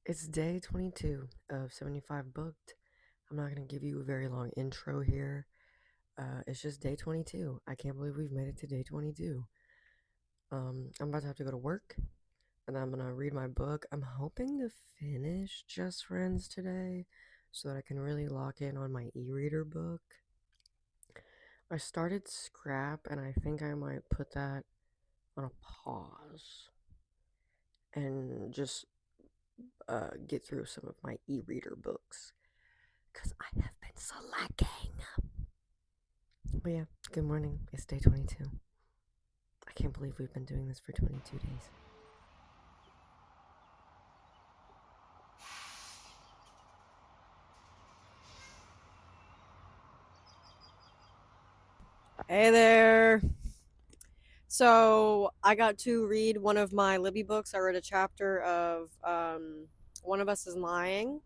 It's day 22 of 75 booked. I'm not going to give you a very long intro here. It's just day 22. I can't believe we've made it to day 22. I'm about to have to go to work and I'm going to read my book. I'm hoping to finish Just Friends today so that I can really lock in on my e-reader book. I started Scrap and I think I might put that on a pause and just get through some of my e-reader books because I have been slacking. But yeah, good morning. It's day 22. I can't believe we've been doing this for 22 days. Hey there. So I got to read one of my Libby books. I read a chapter of One of Us is Lying.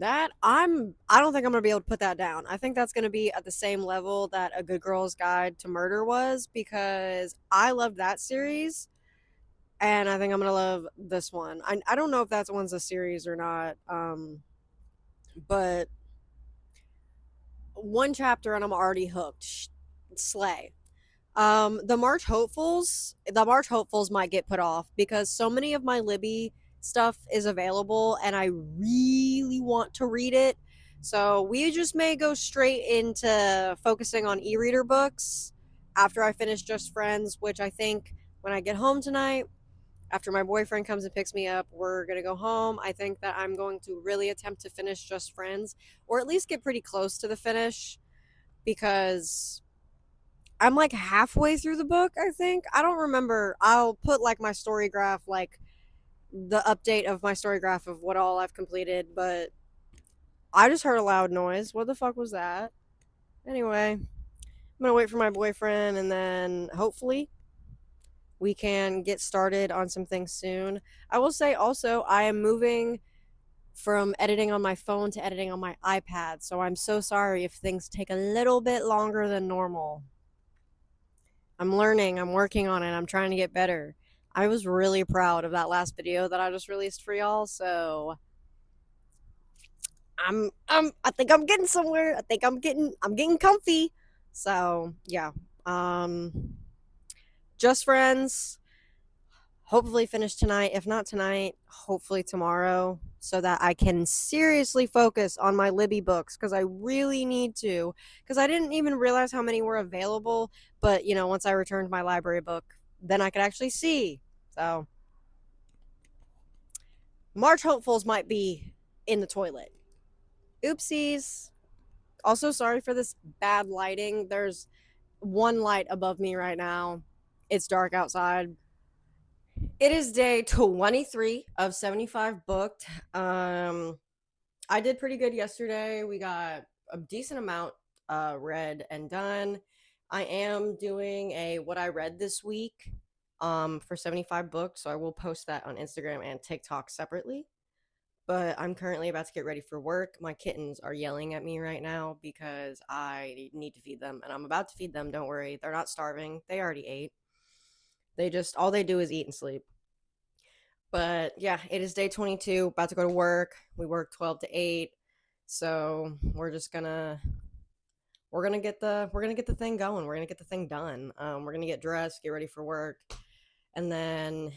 I don't think I'm gonna be able to put that down. I think that's gonna be at the same level that A Good Girl's Guide to Murder was, because I loved that series, and I think I'm gonna love this one. I don't know if that one's a series or not, but one chapter and I'm already hooked. Slay. The March hopefuls might get put off because so many of my Libby stuff is available and I really want to read it. So we just may go straight into focusing on e-reader books after I finish Just Friends, which I think when I get home tonight, after my boyfriend comes and picks me up, we're going to go home. I think that I'm going to really attempt to finish Just Friends, or at least get pretty close to the finish, because I'm like halfway through the book, I think. I don't remember. I'll put like my story graph, like the update of my story graph of what all I've completed, but I just heard a loud noise. What the fuck was that? Anyway, I'm gonna wait for my boyfriend and then hopefully we can get started on some things soon. I will say also, I am moving from editing on my phone to editing on my iPad, so I'm so sorry if things take a little bit longer than normal. I'm learning, I'm working on it, I'm trying to get better. I was really proud of that last video that I just released for y'all, so I think I'm getting somewhere. I think I'm getting comfy. So, yeah. Um Just Friends, hopefully finish tonight. If not tonight, hopefully tomorrow, so that I can seriously focus on my Libby books, because I really need to. Because I didn't even realize how many were available, but once I returned my library book, then I could actually see. So, March hopefuls might be in the toilet. Oopsies. Also, sorry for this bad lighting. There's one light above me right now. It's dark outside. It is day 23 of 75 booked. I did pretty good yesterday. We got a decent amount read and done. I am doing a what I read this week for 75 books, so I will post that on Instagram and TikTok separately. But I'm currently about to get ready for work. My kittens are yelling at me right now because I need to feed them, and I'm about to feed them. Don't worry, they're not starving. They already ate. They just all they do is eat and sleep. But yeah, it is day 22. About to go to work. We work 12 to 8. So we're gonna get the thing going. We're gonna get the thing done. We're gonna get dressed, get ready for work, and then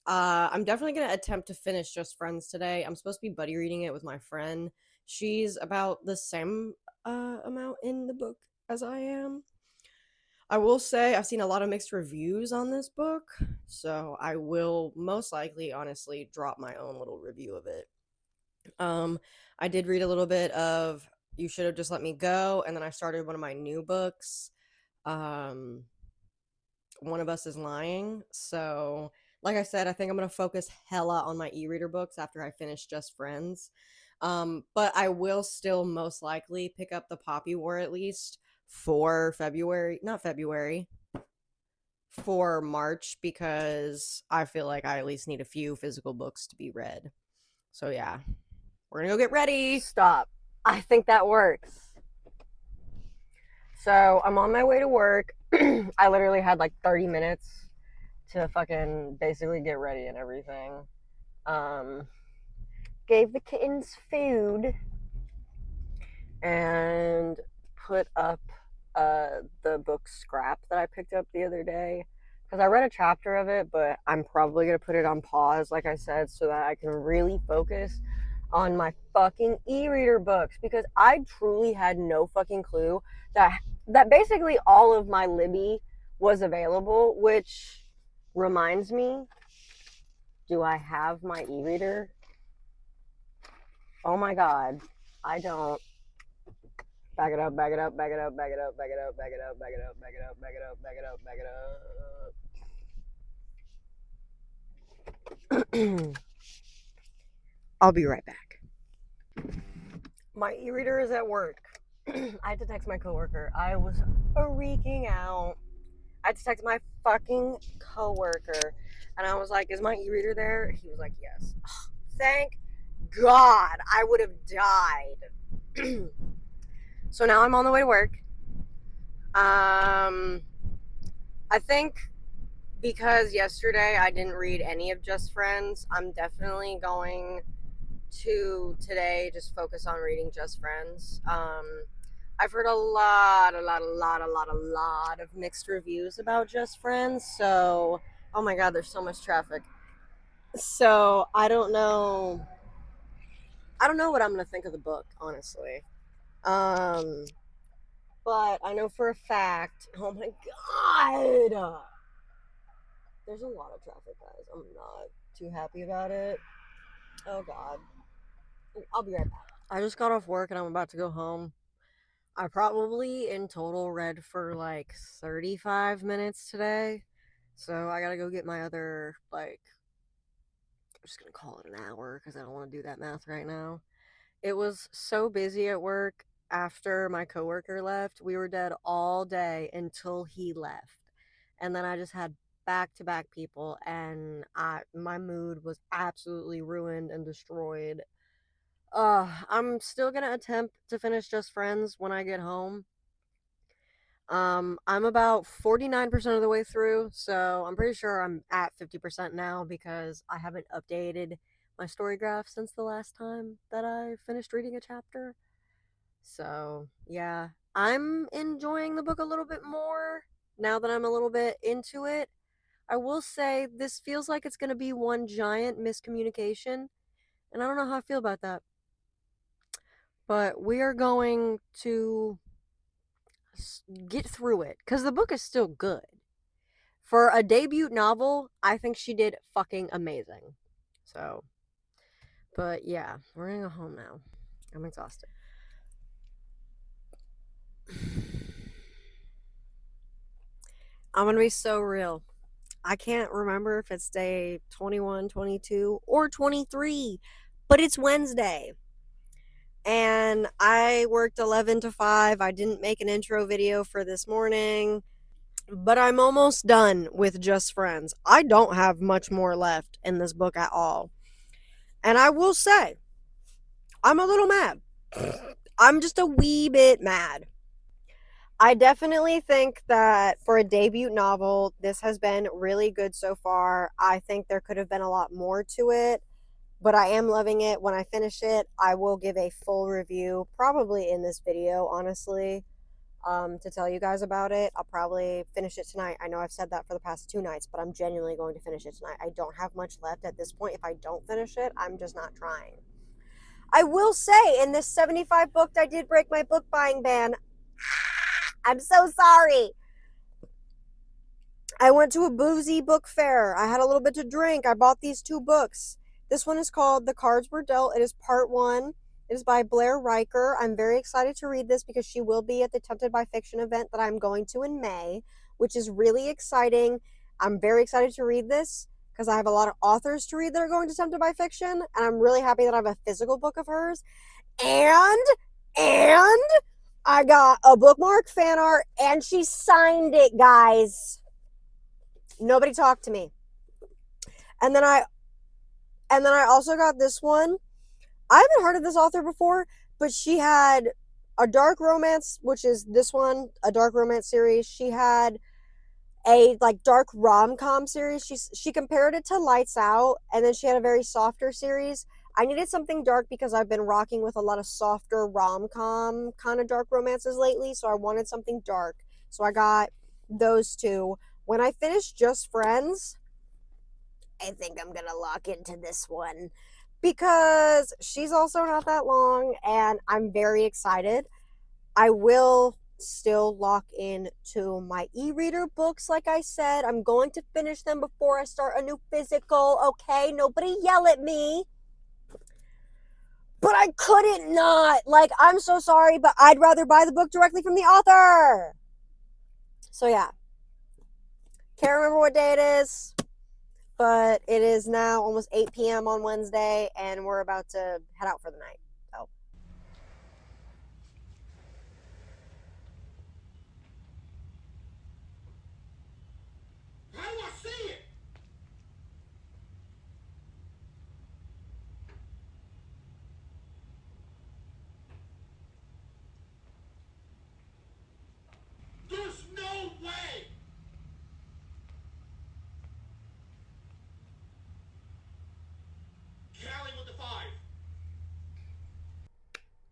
I'm definitely gonna attempt to finish Just Friends today. I'm supposed to be buddy reading it with my friend. She's about the same amount in the book as I am. I will say I've seen a lot of mixed reviews on this book, so I will most likely, honestly, drop my own little review of it. Um, I did read a little bit of You Should Have Just Let Me Go, and then I started one of my new books. Um, One of Us is Lying. So, like I said, I think I'm gonna focus hella on my e-reader books after I finish Just Friends. But I will still most likely pick up the Poppy War at least for February, not February, for March, because I feel like I at least need a few physical books to be read. So yeah, we're gonna go get ready. Stop. I think that works. So I'm on my way to work. I literally had like 30 minutes to fucking basically get ready and everything. Um, gave the kittens food and put up the book Scrap that I picked up the other day because I read a chapter of it, but I'm probably gonna put it on pause, like I said, so that I can really focus on my fucking e-reader books because I truly had no fucking clue that basically all of my Libby was available, which reminds me, do I have my e-reader? Oh my god, I don't. Back it up, back it up, back it up, back it up, back it up, back it up, back it up, back it up, back it up, back it up, back it up. I'll be right back. My e-reader is at work. I had to text my coworker. I was freaking out. I had to text my fucking coworker, and I was like, "Is my e-reader there?" He was like, "Yes." Thank God, I would have died. So now I'm on the way to work. I think because yesterday I didn't read any of Just Friends, I'm definitely going to today just focus on reading Just Friends. I've heard a lot of mixed reviews about Just Friends. So, oh my God, there's so much traffic. So I don't know. I don't know what I'm gonna think of the book, honestly. Um, but I know for a fact. Oh my God, there's a lot of traffic, guys. I'm not too happy about it. Oh God, I'll be right back. I just got off work and I'm about to go home. I probably in total read for like 35 minutes today. So I gotta go get my other, like, I'm just gonna call it an hour because I don't want to do that math right now. It was so busy at work after my coworker left. We were dead all day until he left. And then I just had back to back people and my mood was absolutely ruined and destroyed. I'm still gonna attempt to finish Just Friends when I get home. I'm about 49% of the way through, so I'm pretty sure I'm at 50% now because I haven't updated my story graph since the last time that I finished reading a chapter. So, yeah, I'm enjoying the book a little bit more now that I'm a little bit into it. I will say this feels like it's going to be one giant miscommunication, and I don't know how I feel about that. But we are going to get through it because the book is still good. For a debut novel, I think she did fucking amazing. So, but yeah, we're gonna go home now. I'm exhausted. I'm gonna be so real. I can't remember if it's day 21, 22, or 23, but it's Wednesday. And I worked 11 to 5. I didn't make an intro video for this morning, but I'm almost done with Just Friends. I don't have much more left in this book at all. And I will say, I'm a little mad. I'm just a wee bit mad. I definitely think that for a debut novel, this has been really good so far. I think there could have been a lot more to it, but I am loving it. When I finish it, I will give a full review, probably in this video, honestly, to tell you guys about it. I'll probably finish it tonight. I know I've said that for the past 2 nights, but I'm genuinely going to finish it tonight. I don't have much left at this point. If I don't finish it, I'm just not trying. I will say, in this 75 booked, I did break my book buying ban. I'm so sorry. I went to a boozy book fair. I had a little bit to drink. I bought these 2 books. This one is called The Cards Were Dealt. It is part 1. It is by Blair Riker. I'm very excited to read this because she will be at the Tempted by Fiction event that I'm going to in May, which is really exciting. I'm very excited to read this because I have a lot of authors to read that are going to Tempted by Fiction, and I'm really happy that I have a physical book of hers. And I got a bookmark fan art, and she signed it, guys. Nobody talked to me. And then I also got this one. I haven't heard of this author before, but she had a dark romance, which is this one, a dark romance series. She had a like dark rom-com series. She compared it to Lights Out, and then she had a very softer series. I needed something dark because I've been rocking with a lot of softer rom-com kind of dark romances lately, so I wanted something dark. So I got those two. When I finished Just Friends, I think I'm gonna lock into this one because she's also not that long and I'm very excited. I will still lock in to my e-reader books. Like I said, I'm going to finish them before I start a new physical. Okay, nobody yell at me. But I couldn't not. Like, I'm so sorry, but I'd rather buy the book directly from the author. So yeah, can't remember what day it is, but it is now almost 8 p.m. on Wednesday, and we're about to head out for the night. So How do I see it? There's no way! Callie with the five.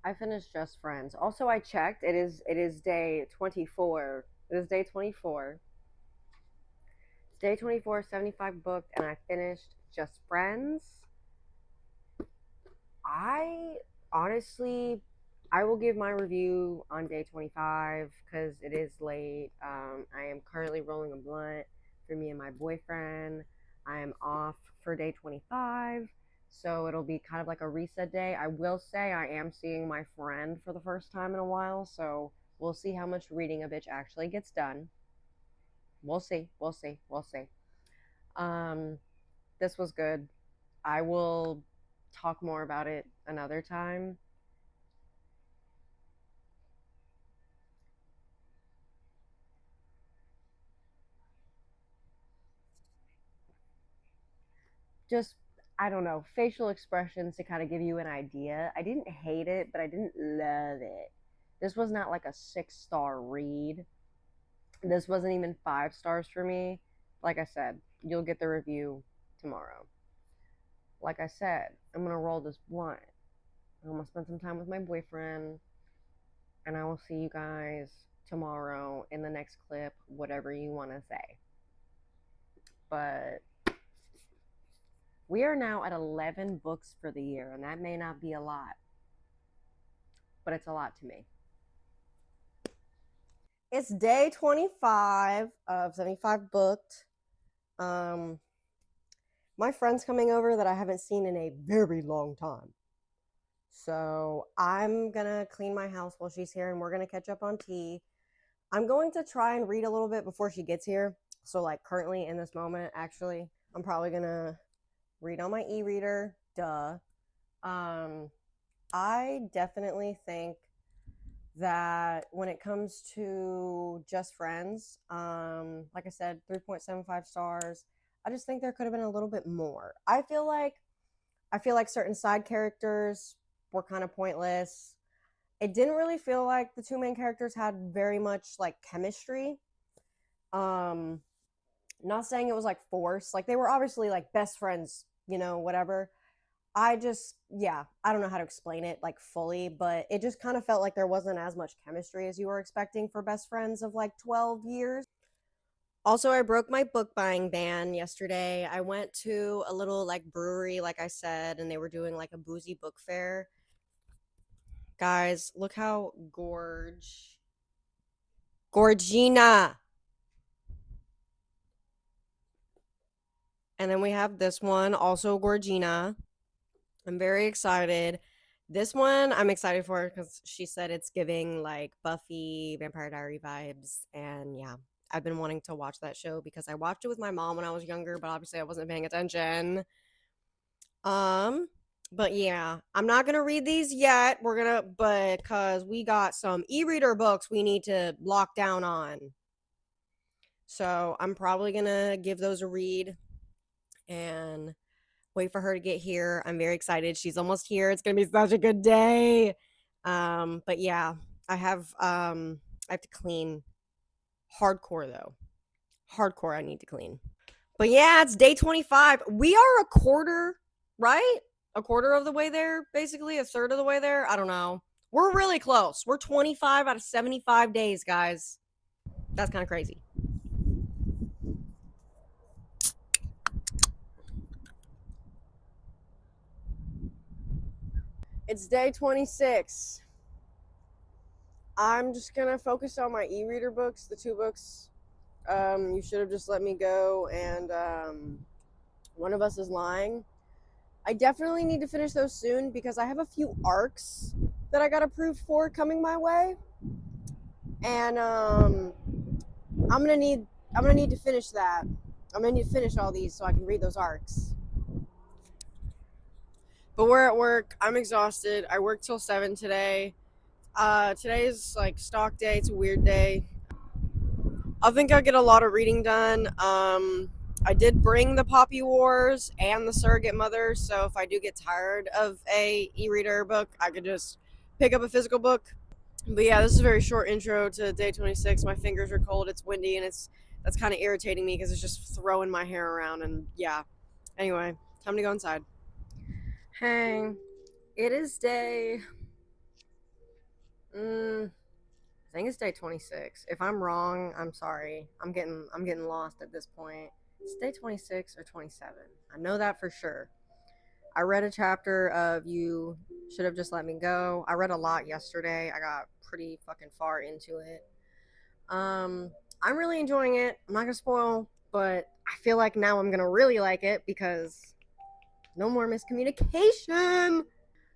I finished Just Friends. Also, I checked. It is day 24. It is day 24. Day 24, 75 booked, and I finished Just Friends. I honestly, I will give my review on day 25 because it is late. I am currently rolling a blunt for me and my boyfriend. I am off for day 25, so it'll be kind of like a reset day. I will say I am seeing my friend for the first time in a while, so we'll see how much reading a bitch actually gets done. We'll see. We'll see. We'll see. Um, this was good. I will talk more about it another time. Just, I don't know, facial expressions to kind of give you an idea. I didn't hate it, but I didn't love it. This was not like a 6-star read. This wasn't even 5 stars for me. Like I said, you'll get the review tomorrow. Like I said, I'm gonna roll this blunt. I'm gonna spend some time with my boyfriend, and I will see you guys tomorrow in the next clip, whatever you want to say. But we are now at 11 books for the year, and that may not be a lot, but it's a lot to me. it's day 25 of 75 booked. Um, my friend's coming over that I haven't seen in a very long time. So I'm gonna clean my house while she's here and we're gonna catch up on tea. I'm going to try and read a little bit before she gets here. So, like, currently in this moment, actually, I'm probably gonna read on my e reader. Duh. Um, I definitely think that when it comes to Just Friends, like I said, 3.75 stars. I just think there could have been a little bit more. I feel like certain side characters were kind of pointless. It didn't really feel like the two main characters had very much like chemistry. Um not saying it was like forced. Like they were obviously like best friends, whatever. Yeah, I don't know how to explain it like fully, but it just kind of felt like there wasn't as much chemistry as you were expecting for best friends of like 12 years. Also, I broke my book buying ban yesterday. I went to a little like brewery, like I said, and they were doing like a boozy book fair. Guys, look how Gorgina. And then we have this one, also Gorgina. I'm very excited. This one I'm excited for because she said it's giving like Buffy, Vampire Diary vibes. And yeah, I've been wanting to watch that show because I watched it with my mom when I was younger, but obviously I wasn't paying attention. Um, but yeah, I'm not gonna read these yet. Because we got some e-reader books we need to lock down on. So I'm probably gonna give those a read and wait for her to get here. I'm very excited. She's almost here. It's gonna be such a good day. But yeah, I have to clean hardcore though. hardcore I need to clean. But yeah, it's day 25. We are a quarter, right? A quarter of the way there, basically, a third of the way there. I don't know. We're really close. We're 25 out of 75 days, guys. That's kind of crazy. It's day 26. I'm just gonna focus on my e-reader books, the two books. You should have just let me go, and One of Us is Lying. I definitely need to finish those soon because I have a few arcs that I got approved for coming my way, and I'm gonna need to finish that. I'm gonna need to finish all these so I can read those arcs. But we're at work. I'm exhausted. I worked till 7 today. Today's like stock day. It's a weird day. I think I'll get a lot of reading done. I did bring the Poppy Wars and the Surrogate Mother, so if I do get tired of a e-reader book, I could just pick up a physical book. But yeah, this is a very short intro to day 26. My fingers are cold. It's windy, and that's kind of irritating me because it's just throwing my hair around. And yeah, anyway, time to go inside. Hey, it is day. I think it's day 26. If I'm wrong, I'm sorry. I'm getting lost at this point. It's day 26 or 27. I know that for sure. I read a chapter of You Should Have Just Let Me Go. I read a lot yesterday. I got pretty fucking far into it. I'm really enjoying it. I'm not gonna spoil, but I feel like now I'm gonna really like it because no more miscommunication.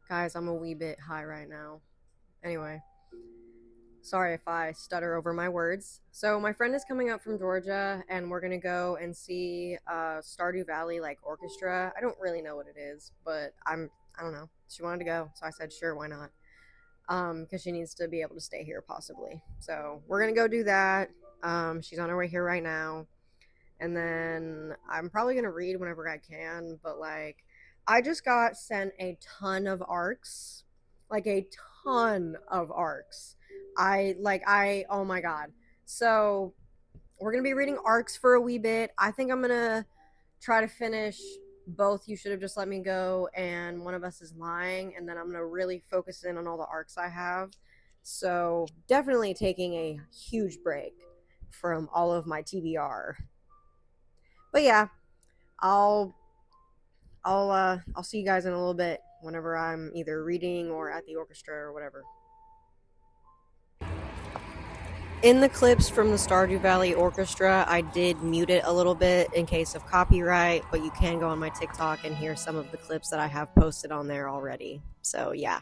Guys, I'm a wee bit high right now. Anyway, sorry if I stutter over my words. So my friend is coming up from Georgia, and we're gonna go and see Stardew Valley like orchestra. I don't really know what it is, but I don't know. She wanted to go, so I said sure, why not? Because she needs to be able to stay here possibly. So we're gonna go do that. She's on her way here right now, and then I'm probably gonna read whenever I can. But like, I just got sent a ton of arcs, like a ton of arcs. Oh my god. So we're gonna be reading arcs for a wee bit. I think I'm gonna try to finish both You Should Have Just Let Me Go and One of Us Is Lying, and then I'm gonna really focus in on all the arcs I have. So definitely taking a huge break from all of my TBR. But yeah, I'll I'll see you guys in a little bit whenever I'm either reading or at the orchestra or whatever. In the clips from the Stardew Valley Orchestra, I did mute it a little bit in case of copyright, but you can go on my TikTok and hear some of the clips that I have posted on there already. So, yeah.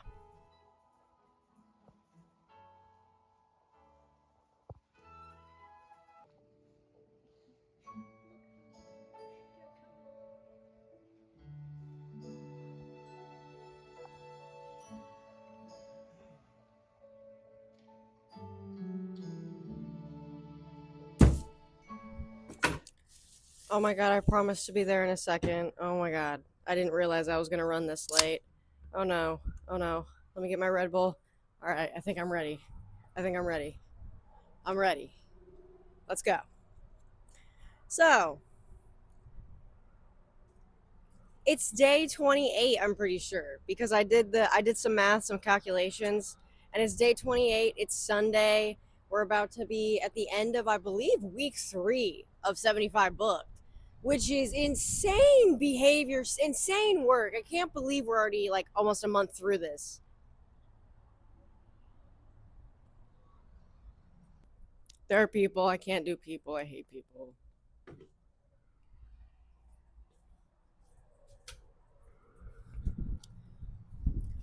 Oh my god, I promised to be there in a second. Oh my god. I didn't realize I was going to run this late. Oh no. Oh no. Let me get my Red Bull. Alright, I think I'm ready. I'm ready. Let's go. So, it's day 28, I'm pretty sure, because I did some math, some calculations, and it's day 28. It's Sunday. We're about to be at the end of, I believe, week 3 of 75 booked, which is insane behavior, insane work. I can't believe we're already like almost a month through this. There are people. I can't do people. I hate people.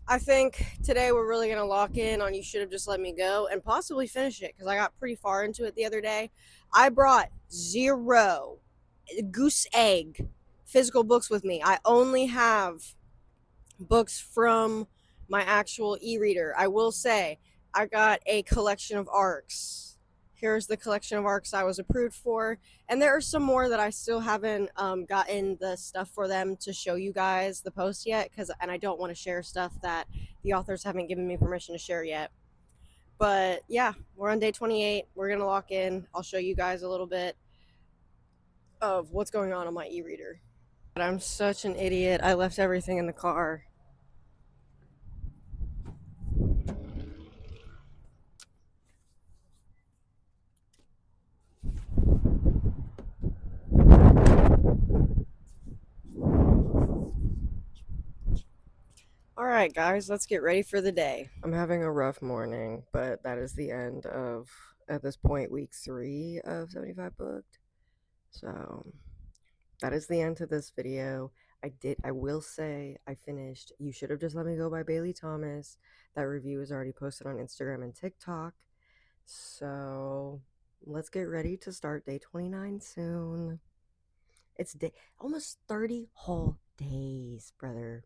I think today we're really going to lock in on You Should Have Just Let Me Go and possibly finish it because I got pretty far into it the other day. I brought 0 goose egg physical books with me. I only have books from my actual e-reader. I will say I got a collection of arcs. Here's the collection of arcs I was approved for, and there are some more that I still haven't gotten the stuff for them to show you guys the post yet, and I don't want to share stuff that the authors haven't given me permission to share yet. But yeah, we're on day 28. We're gonna lock in. I'll show you guys a little bit. of what's going on my e-reader. But I'm such an idiot. I left everything in the car. All right, guys, let's get ready for the day. I'm having a rough morning, but that is the end of, at this point, week 3 of 75 booked. So that is the end to this video. I will say, I finished You Should Have Just Let Me Go by Bailey Thomas. That review is already posted on Instagram and TikTok. So let's get ready to start day 29 soon. It's almost 30 whole days, brother.